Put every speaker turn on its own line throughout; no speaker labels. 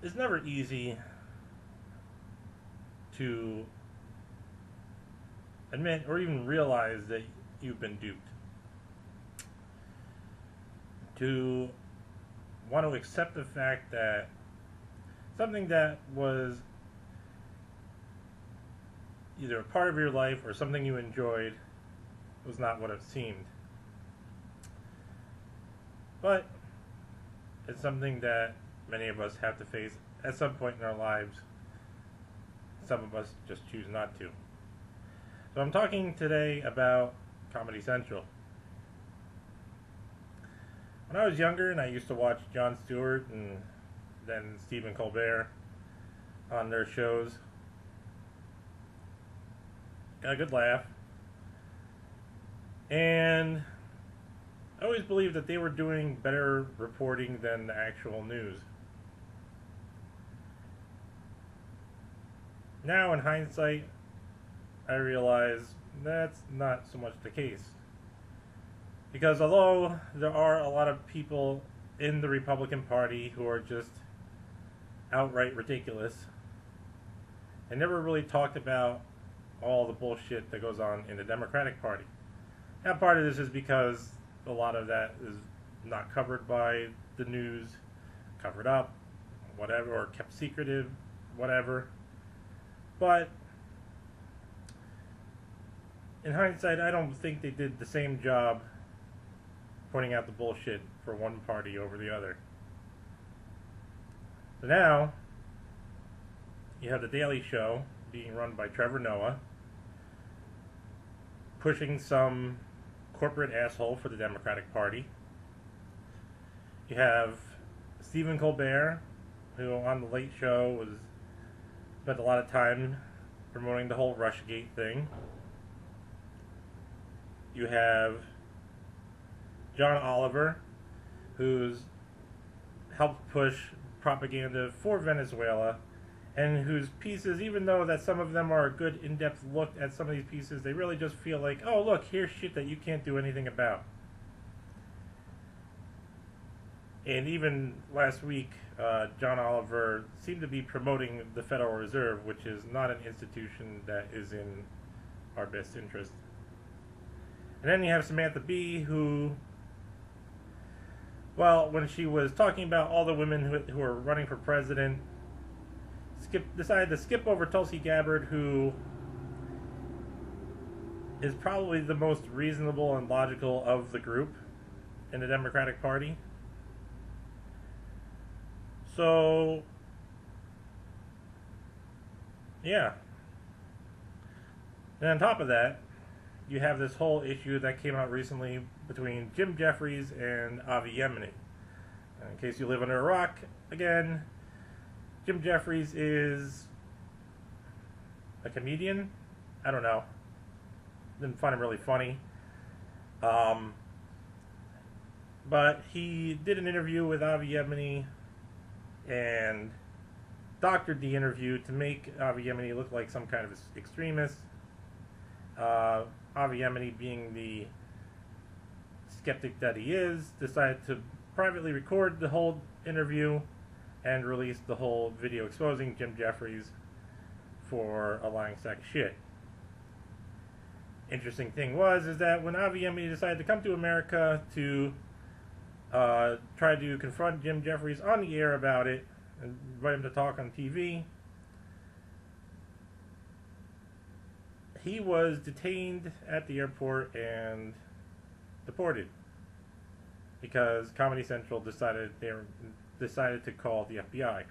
it's never easy to admit or even realize that you've been duped. To want to accept the fact that something that was either a part of your life or something you enjoyed was not what it seemed. But it's something that many of us have to face at some point in our lives. Some of us just choose not to. So I'm talking today about Comedy Central. When I was younger and I used to watch Jon Stewart and then Stephen Colbert on their shows, got a good laugh. And I always believed that they were doing better reporting than the actual news. Now, in hindsight, I realize that's not so much the case. Because although there are a lot of people in the Republican Party who are just outright ridiculous and never really talked about all the bullshit that goes on in the Democratic Party. Now, part of this is because a lot of that is not covered by the news, covered up, whatever, or kept secretive, whatever. But in hindsight, I don't think they did the same job pointing out the bullshit for one party over the other. So now, you have The Daily Show being run by Trevor Noah, pushing some corporate asshole for the Democratic Party. You have Stephen Colbert, who on The Late Show spent a lot of time promoting the whole Russiagate thing. You have John Oliver, who's helped push propaganda for Venezuela, and whose pieces, even though that some of them are a good in-depth look at some of these pieces, they really just feel like, oh look, here's shit that you can't do anything about. And even last week, John Oliver seemed to be promoting the Federal Reserve, which is not an institution that is in our best interest. And then you have Samantha Bee, who, well, when she was talking about all the women who are running for president, decided to skip over Tulsi Gabbard, who is probably the most reasonable and logical of the group in the Democratic Party. So, yeah. And on top of that, you have this whole issue that came out recently between Jim Jeffries and Avi Yemini. In case you live under a rock, again, Jim Jeffries is a comedian. I don't know. Didn't find him really funny. But he did an interview with Avi Yemini and doctored the interview to make Avi Yemini look like some kind of extremist. Avi Yemini, being the skeptic that he is, decided to privately record the whole interview and release the whole video exposing Jim Jeffries for a lying sack of shit. Interesting thing is that when Avi Yemini decided to come to America to try to confront Jim Jeffries on the air about it and invite him to talk on TV, he was detained at the airport and deported because Comedy Central decided to call the FBI,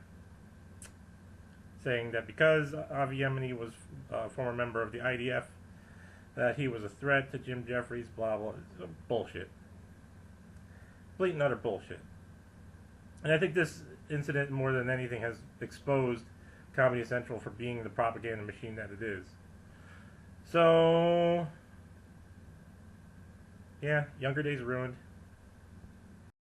saying that because Avi Yemini was a former member of the IDF, that he was a threat to Jim Jeffries, blah, blah. Bullshit. Blatant utter bullshit. And I think this incident, more than anything, has exposed Comedy Central for being the propaganda machine that it is. So, yeah, younger days ruined.